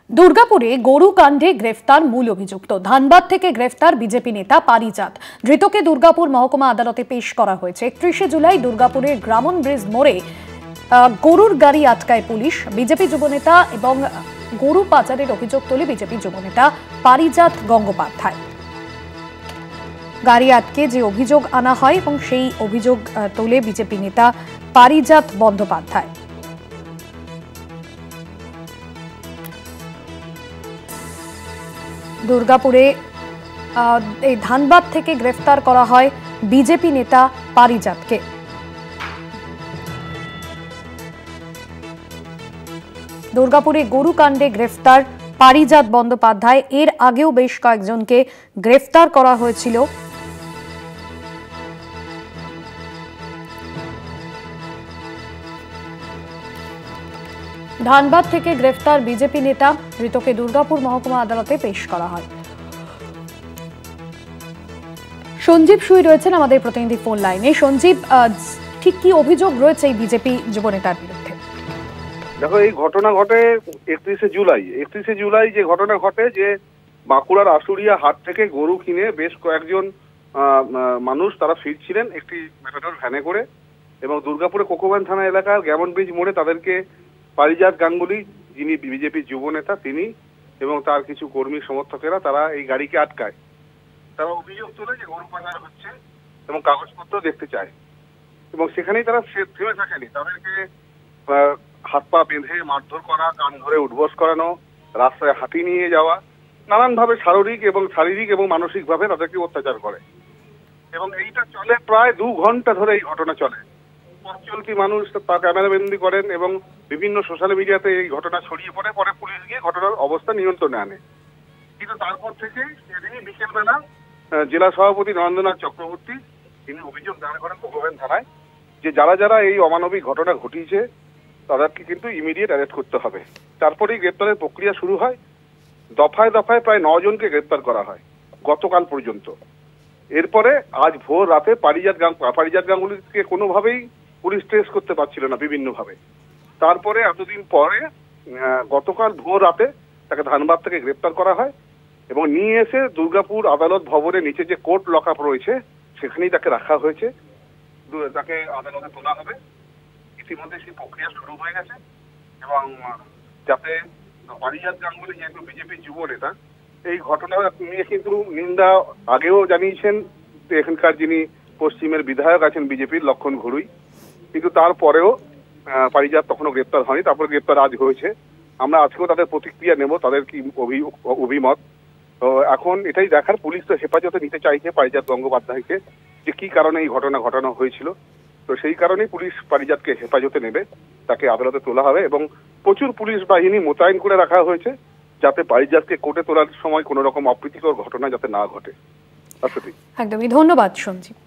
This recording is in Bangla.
দুর্গাপুরে গরু কাণ্ডে গ্রেফতার মূল অভিযুক্ত। ধানবাদ থেকে গ্রেফতার বিজেপি নেতা পারিজাত। ধৃতকে দুর্গাপুর মহকুমা আদালতে পেশ করা হয়েছে। 31শে জুলাই দুর্গাপুরের গ্রামন ব্রিজ মোড়ে গরুর গাড়ি আটকায় পুলিশ। বিজেপি যুবনেতা এবং গরু পাচারের অভিযোগ তোলে বিজেপি যুবনেতা পারিজাত গঙ্গোপাধ্যায়। গাড়ি আটকে যে অভিযোগ আনা হয় এবং সেই অভিযোগ তোলে বিজেপি নেতা পারিজাত বন্দ্যোপাধ্যায়। দুর্গাপুরে এই ধানবাদ থেকে গ্রেফতার করা হয় বিজেপি নেতা পারিজাতকে। দুর্গাপুরে গরু কাণ্ডে গ্রেফতার পারিজাত বন্দ্যোপাধ্যায়। এর আগেও বেশ কয়েকজনকে গ্রেফতার করা হয়েছিল। ধানবাদ থেকে গ্রেফতার বিজেপি নেতা, ধৃতকে দুর্গাপুর মহকুমা আদালতে পেশ করা হয়। সঞ্জীব সুই রয়েছেন আমাদের প্রতিনিধি ফোন লাইনে। সঞ্জীব, ঠিক কি অভিযোগ রয়েছে এই বিজেপি যুবনেতার বিরুদ্ধে? দেখো, এই ঘটনা ঘটে 31শে জুলাই যে ঘটনা ঘটে, যে বাঁকুড়ার আশুরিয়া হাট থেকে গরু কিনে বেশ কয়েকজন মানুষ তারা ফিরছিলেন একটি ম্যাটাডোর ভ্যানে করে, এবং দুর্গাপুরে কোকোবান থানা এলাকার গ্যামন ব্রিজ মোড়ে তাদেরকে পারিজাত গাঙ্গুলি, যিনি বিজেপির যুব নেতা, তিনি এবং তার কিছু কর্মী সমর্থকেরা তারা এই গাড়িকে আটকায়। তারা অভিযোগ তোলে যে গরু পাচার হচ্ছে এবং কাগজপত্র দেখতে চায়, এবং সেখানেই তারা থেমে থাকেনি। তাদেরকে হাত পা বেঁধে মারধর করা, কান ধরে উঠবস করানো, রাস্তায় হাঁটিয়ে নিয়ে যাওয়া, নানানভাবে শারীরিক এবং মানসিকভাবে তাদেরকে অত্যাচার করে। এবং এইটা চলে প্রায় 2 ঘন্টা ধরে। এই ঘটনা চলে, পথচলতি মানুষ তা ক্যামেরাবন্দি করেন এবং বিভিন্ন সোশ্যাল মিডিয়াতে এই ঘটনা ছড়িয়ে পড়ে। পরে পুলিশ গিয়ে ঘটনার অবস্থা নিয়ন্ত্রণে আনে। কিন্তু তারপর থেকে সেদিনই বিকেলবেলা জেলা সভাপতি নরেন্দ্রনাথ চক্রবর্তী তিনি অভিযোগ দায়ের করেন কোকোবান থানায় যে যারা যারা এই অমানবিক ঘটনা ঘটিয়েছে তাদেরকে কিন্তু ইমিডিয়েট অ্যারেস্ট করতে হবে। তারপরেই গ্রেপ্তারের প্রক্রিয়া শুরু হয়। দফায় দফায় প্রায় 9 জনকে গ্রেপ্তার করা হয় গতকাল পর্যন্ত। এরপরে আজ ভোর রাতে পারিজাত গাঙ্গুলিকে কোনোভাবেই পুলিশ ট্রেস করতে পারছিল না বিভিন্নভাবে। তারপরে এতদিন পরে গতকাল ভোর রাতে তাকে ধানবাদ থেকে গ্রেপ্তার করা হয় এবং নিয়ে এসে দুর্গাপুর আদালত ভবনের নিচে যে কোর্ট লকআপ রয়েছে সেখানেই তাকে রাখা হয়েছে। তাকে আদালতে তোলা হবে। ইতিমধ্যে সেই প্রক্রিয়া শুরু হয়ে গেছে এবং যাতে পারিজাত গাঙ্গুলি যেহেতু বিজেপির যুব নেতা, এই ঘটনা নিয়ে কিন্তু নিন্দা আগেও জানিয়েছেন এখানকার যিনি পশ্চিমের বিধায়ক আছেন বিজেপির লক্ষণ ঘুরুই, কিন্তু তারপরেও পারিজাত তখনও গ্রেপ্তার হয়নি। তারপরে গ্রেপ্তার আজ হয়েছে। আমরা আজকেও তাদের প্রতিক্রিয়া নেব, তাদের কি অভিমত। তো এখন এটাই দেখার, পুলিশ তো হেফাজতে নিতে চাইছে পারিজাত গঙ্গোপাধ্যায়কে, যে কি কারণে এই ঘটনা ঘটানো হয়েছিল। তো সেই কারণেই পুলিশ পারিজাতকে হেফাজতে নেবে, তাকে আদালতে তোলা হবে এবং প্রচুর পুলিশ বাহিনী মোতায়েন করে রাখা হয়েছে যাতে পারিজাতকে কোর্টে তোলার সময় কোনো রকম অপ্রীতিকর ঘটনা যাতে না ঘটে। একদমই ধন্যবাদ সঞ্জীব।